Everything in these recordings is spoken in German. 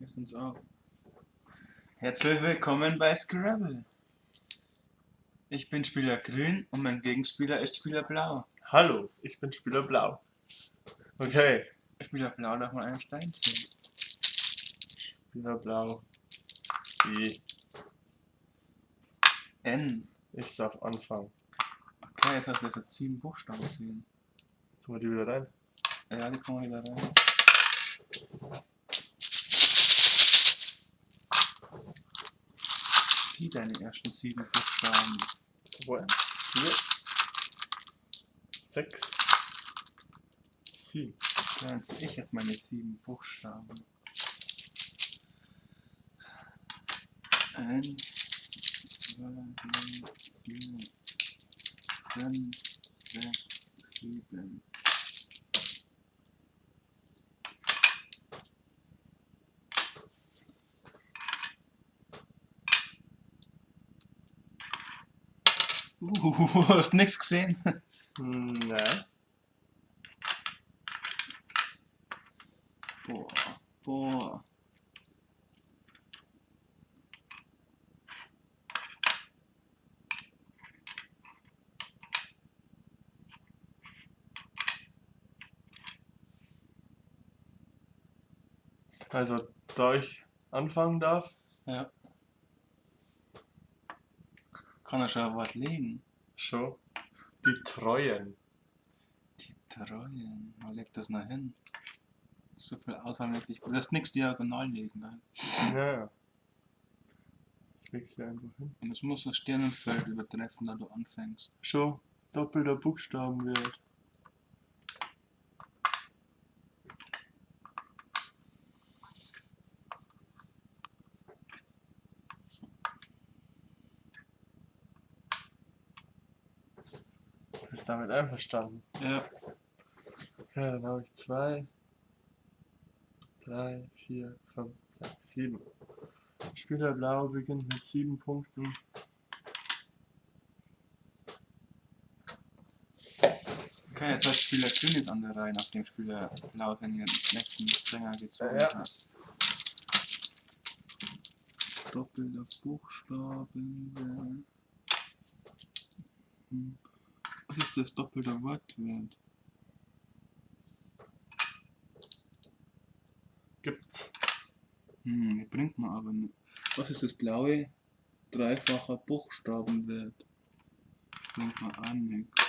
Ist uns auch. Herzlich willkommen bei Scrabble. Ich bin Spieler Grün und mein Gegenspieler ist Spieler Blau. Hallo, ich bin Spieler Blau. Okay, Spieler Blau darf mal einen Stein ziehen. Spieler Blau. Die. N. Ich darf anfangen. Okay, jetzt hast du jetzt 7 Buchstaben ziehen. Tun wir die wieder rein? Ja, die kommen wieder rein. Zieh deine ersten 7 Buchstaben. 2, 4, 6, 7. Dann zieh ich jetzt meine 7 Buchstaben. 1, 2, 3, 4, 5, 6, 7. Hast nichts gesehen? Ne. Boah. Also, da ich anfangen darf, Ja. Kann er schon ein Wort legen? schon. Die Treuen. Die Treuen. Wo legt das noch hin? So viel Auswahl wirklich. Du lässt nichts diagonal legen. Ne? Ja. Ich leg sie einfach hin. Und es muss ein Sternenfeld übertreffen, da du anfängst. Schon. Doppelter Buchstabenwert. Bist damit einverstanden? Ja. Okay, dann habe ich 2, 3, 4, 5, 6, 7. Spieler Blau beginnt mit 7 Punkten. Okay, jetzt hat Spieler Grün jetzt an der Reihe, nachdem Spieler Blau den nächsten Sänger gezogen Ja. hat. Doppelter Buchstaben. Was ist das doppelte Wortwert? Gibt's. Die bringt man aber nicht. Was ist das blaue? Dreifacher Buchstabenwert. Bringt man auch nichts.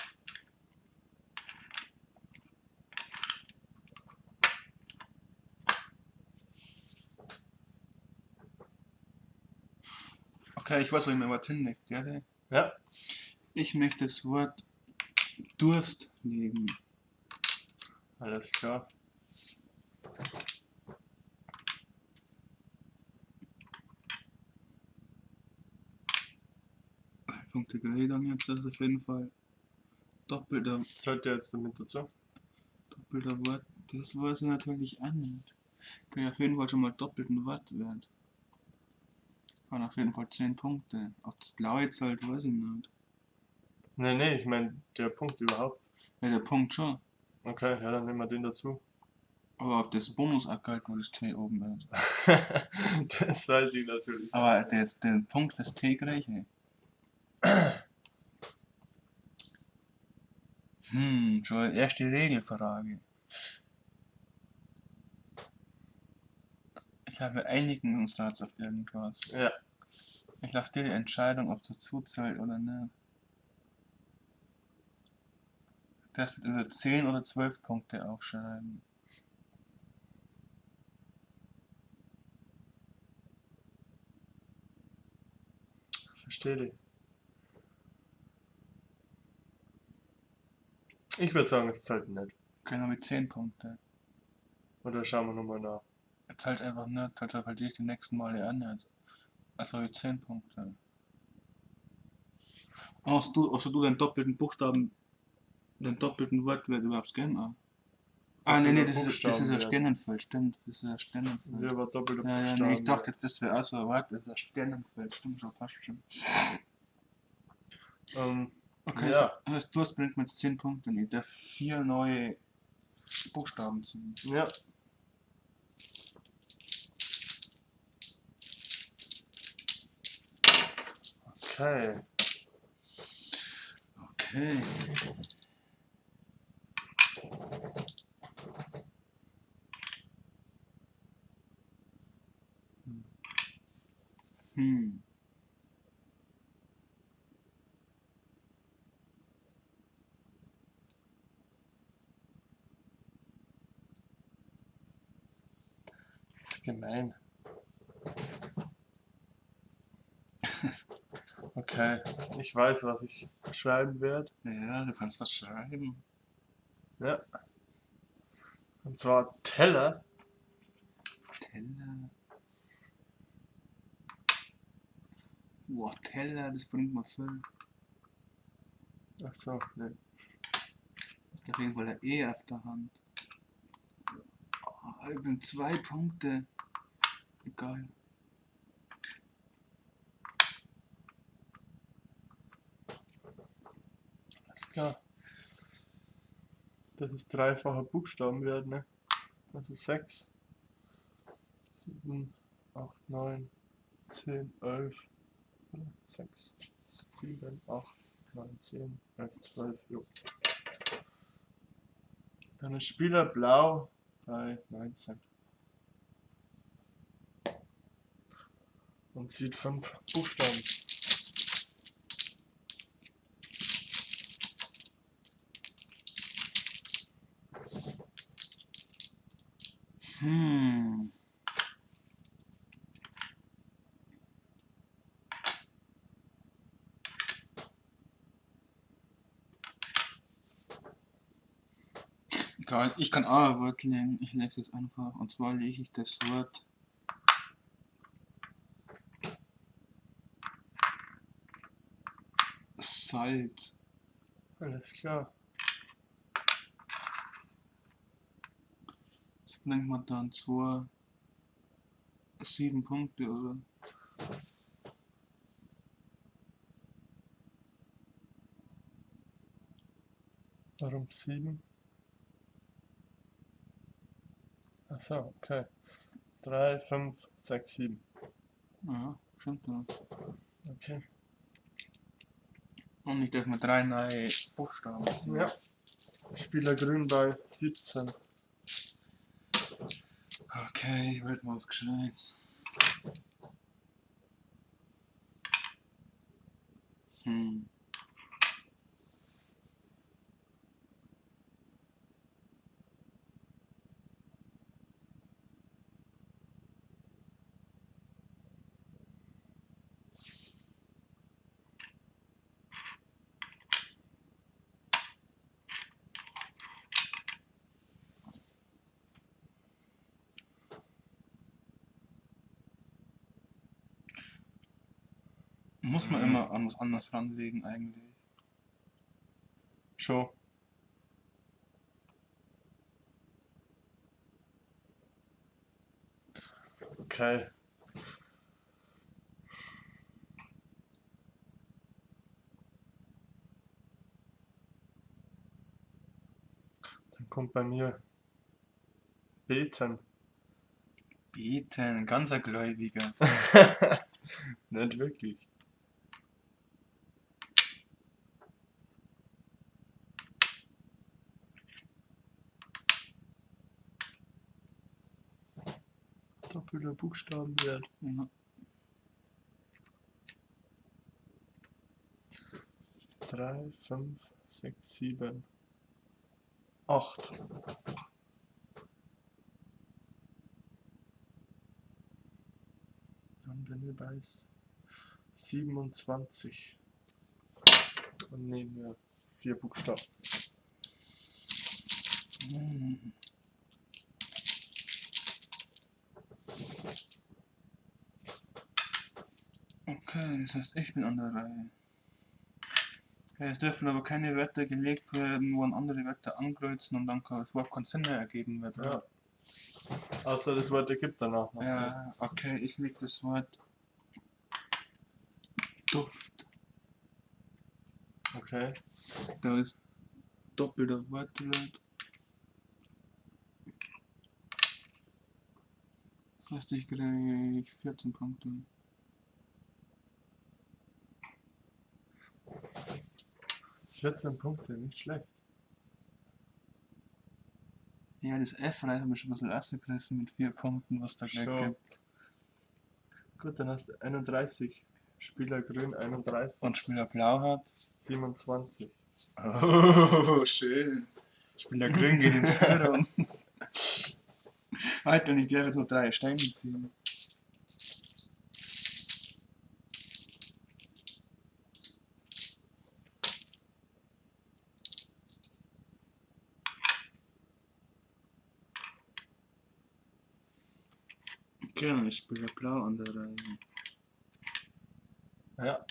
Okay, ich weiß, wo ich mir was hinlegt, ja? Ja. Ich möchte das Wort Durst legen. Alles klar. Punkte kriege ich dann jetzt das auf jeden Fall. Doppelter Zählt ihr jetzt damit dazu? Wort, das weiß ich natürlich auch nicht. Ich kriege auf jeden Fall schon mal doppelten Wortwert. Kann auf jeden Fall 10 Punkte. Ob das blaue zahlt, weiß ich nicht. Nee, ich meine der Punkt überhaupt. Ja, der Punkt schon. Okay, ja, dann nehmen wir den dazu. Aber ob das Bonus abgalt, wo das T oben ist. Das weiß ich natürlich. Aber den Punkt fürs T kriege ich nicht. Schon erst die Regelfrage. Ich glaube, wir einigen uns da jetzt auf irgendwas. Ja. Ich lasse dir die Entscheidung, ob es dazu zählt oder nicht. Das wird über 10 oder 12 Punkte aufschreiben. Verstehe dich. Ich würde sagen, es zählt nicht. Genau mit 10 Punkte. Oder schauen wir nochmal nach. Er zahlt einfach nicht, zahlt verliere ich die nächsten Male auch nicht. Also habe ich 10 Punkte. Hast du den doppelten Buchstaben, den doppelten Wortwert überhaupt gern? Nee, das ist ein Sternenfeld, stimmt. Das ist ein Sternenfeld. Hier war doppelte Ja, Buchstaben. nee, ich dachte jetzt, das wäre auch so ein Wort, das ist ein Sternenfeld, stimmt schon, passt schon. Okay, ja. so, heißt, du bringt mir jetzt 10 Punkte und ich darf 4 neue Buchstaben ziehen. Ja. Okay. Okay. Hm. Das ist gemein. Okay, ich weiß, was ich schreiben werde. Ja, du kannst was schreiben. Ja. Und zwar Teller. Teller. Boah, Teller, das bringt mir viel. Achso, ne. Das ist auf jeden Fall der E auf der Hand. Oh, ich bin 2 Punkte. Egal. Alles klar. Das ist dreifacher Buchstabenwert, ne? Das ist 6, 7, 8, 9, 10, 11, 6, 7, 8, 9, 10, 11, 12, jo. Dann ist Spieler blau bei 19. Und zieht 5 Buchstaben. Hm. Egal, ich kann auch ein Wort legen. Ich lese es einfach. Und zwar lege ich das Wort Salz. Alles klar. Das bringt man dann 7 Punkte, oder? Warum 7? Achso, okay. 3, 5, 6, 7. Ja, stimmt ja. Okay. Und ich darf mal 3 neue Buchstaben ziehen. Ja. Spieler grün bei 17. Okay, ich werde mal was Gescheites. Hm. Muss man immer an was anderes ranlegen eigentlich. Schon. Okay. Dann kommt bei mir beten. Beten, ganzer Gläubiger. Nicht wirklich. Doppelter Buchstabenwert. Ja. 3, 5, 6, 7, 8. Dann bin ich bei 27. Dann nehmen wir 4 Buchstaben. Hm. Okay, das heißt, ich bin an der Reihe. Es dürfen aber keine Wörter gelegt werden, wo an andere Wörter ankreuzen und dann das Wort keinen Sinn mehr ergeben wird. Ja. Außer das Wort ergibt danach noch. Ja, okay, ich leg das Wort Duft. Okay. Da ist doppelter Wortwert. Das heißt, ich krieg 14 Punkte. 14 Punkte, nicht schlecht. Ja, das F reicht mir schon ein bisschen ausgerissen mit 4 Punkten, was da gleich Schon. gibt. Gut, dann hast du 31. Spieler grün 31. Und Spieler Blau hat. 27. Oh, schön. Spieler Grün geht in Führung. Alter, und ich werde so 3 Steine ziehen. Okay, dann ist Spieler Blau an der Reihe. Ja.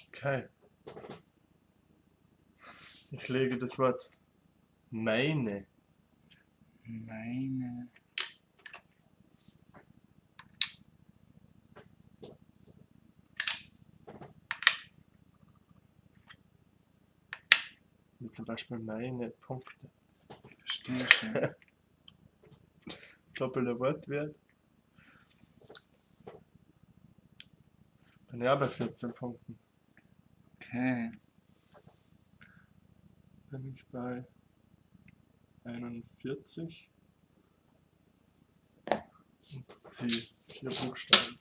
Okay. Ich lege das Wort meine. Meine. Wie zum Beispiel meine Punkte. Ich verstehe schon. Doppelter Wortwert. Bin ja bei 14 Punkten. Okay. Bin ich bei 41. Und ziehe 4 Buchstaben.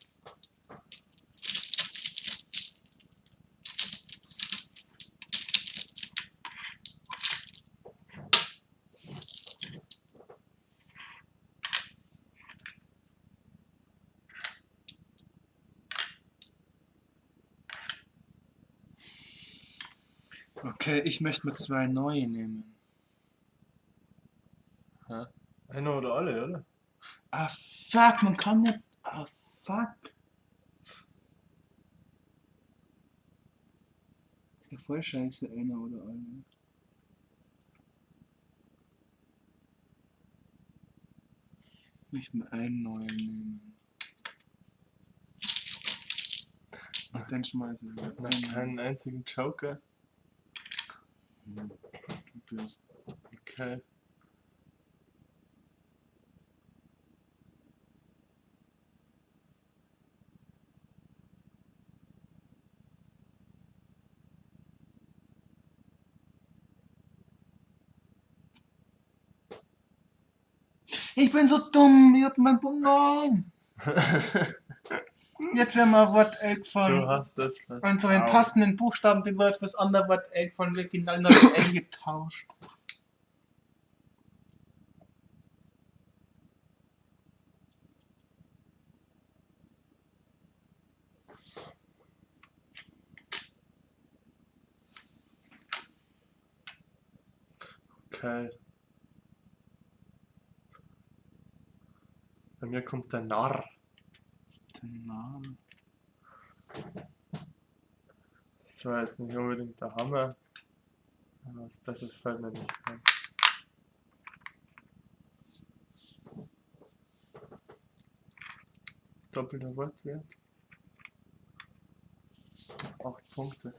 Okay, ich möchte mir 2 neue nehmen. Hä? Einer oder alle, oder? Ah, fuck, man kann nicht. Ah, fuck. Ist ja voll scheiße, einer oder alle. Ich möchte mir einen neuen nehmen. Und dann schmeiße ich wieder Noch keinen einzigen Joker. Du bist. Okay. Ich bin so dumm, ich hab mein Punkt. Nein! Jetzt wäre mal ein Wort Du eingefallen. hast das fast. Und so den Au. passenden Buchstaben, den Wort fürs andere Wort eingefallen, wird genau neu eingetauscht. Okay. Bei mir kommt der Narr. Der Name. Das war jetzt nicht unbedingt der Hammer. Aber was Besseres fällt mir nicht ein. Doppelter Wortwert. 8 Punkte.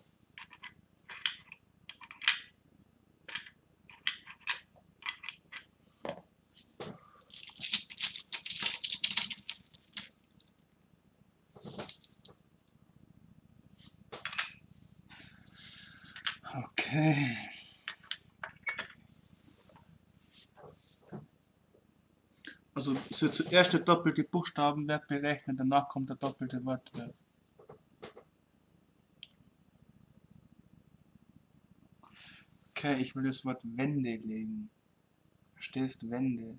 Okay. Also es wird zuerst der doppelte Buchstabenwert berechnet, danach kommt der doppelte Wortwert. Okay, ich will das Wort Wände legen. Verstehst du, Wände?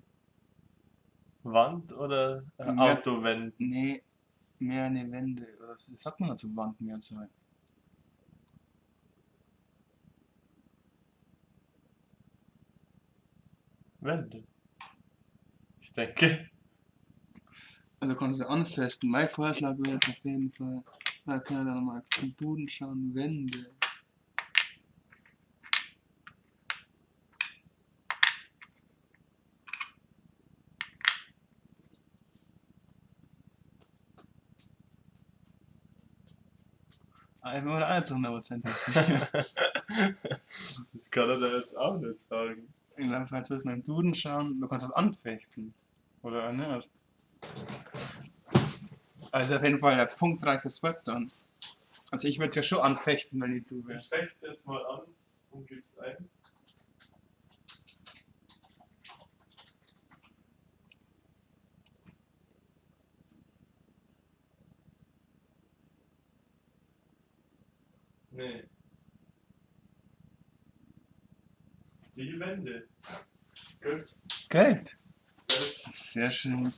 Wand oder Ja. Autowände? Nee, mehr eine Wände. Was sagt man dazu Wand mehr sein? Wände. Ich denke. Also kannst du anfesten. Mein Vorschlag wäre jetzt auf jeden Fall, da kann er dann mal im Boden schauen, Wände. Also mal alles 100% wissen. Das kann er da jetzt auch nicht sagen. Ich glaube, falls wir mal im Duden schauen, du kannst das anfechten. Oder nicht? Also auf jeden Fall ein punktreiches Wort dann. Also ich würde es ja schon anfechten, wenn ich du wäre. Ich fecht's jetzt mal an und gib's ein. Nee. Die Wände. Gut. Geld. Geld. Sehr schön.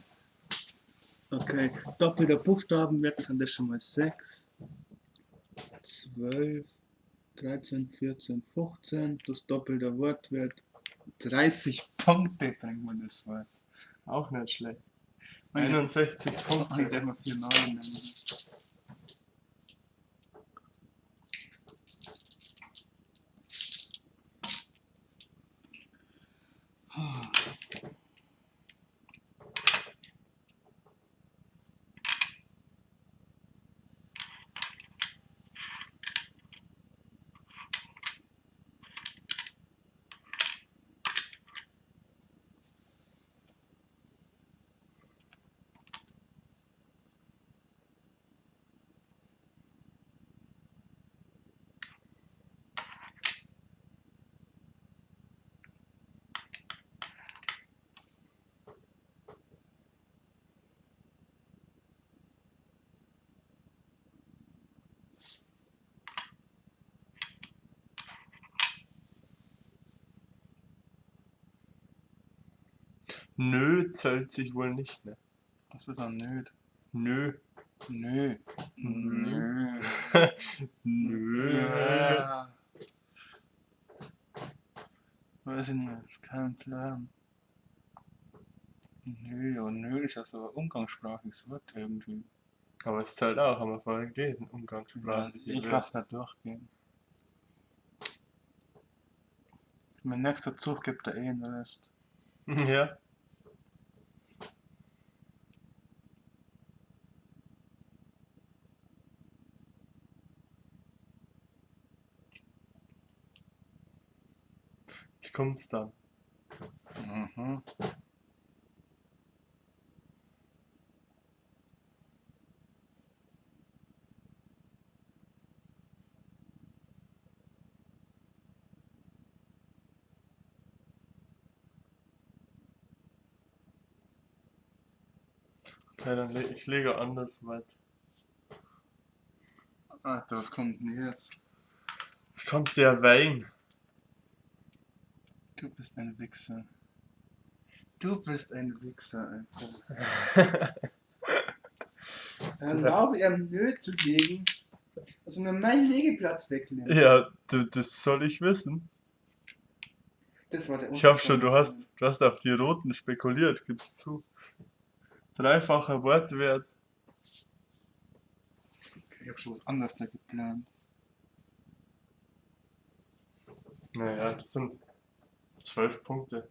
Okay, doppelter Buchstabenwert sind das schon mal 6, 12, 13, 14, 15 plus doppelter Wortwert 30 Punkte bringt man das Wort. Auch nicht schlecht. Meine- 61 Ich Punkte. darf mal 4 Neuen nennen. Nö zählt sich wohl nicht, ne? Was ist dann nöt? Nö. Nö. Nö. Nö. Nö. Ja. Weiß ich nicht, kein Plan. Nö, ja, nö ist ja so ein umgangssprachliches Wort irgendwie. Aber es zählt auch, haben wir vorhin gelesen, Ja, umgangssprachliche ich lasse da durchgehen. Mein nächster Zug gibt da eh einen Rest. Wörter. Ja. Jetzt kommt's dann. Mhm. Okay, dann ich lege anders weit. Ach, das kommt denn jetzt. Jetzt kommt der Wein. Du bist ein Wichser. Du bist ein Wichser, Alter. Erlaube er Nö zu legen, dass er mir meinen Liegeplatz wegnimmt. Ja, das soll ich wissen. Das war der Ich hab schon, du Unterton. hast auf die Roten spekuliert, gib's zu. Dreifacher Wortwert. Okay, ich hab schon was anderes da geplant. Naja, das sind 12 Punkte.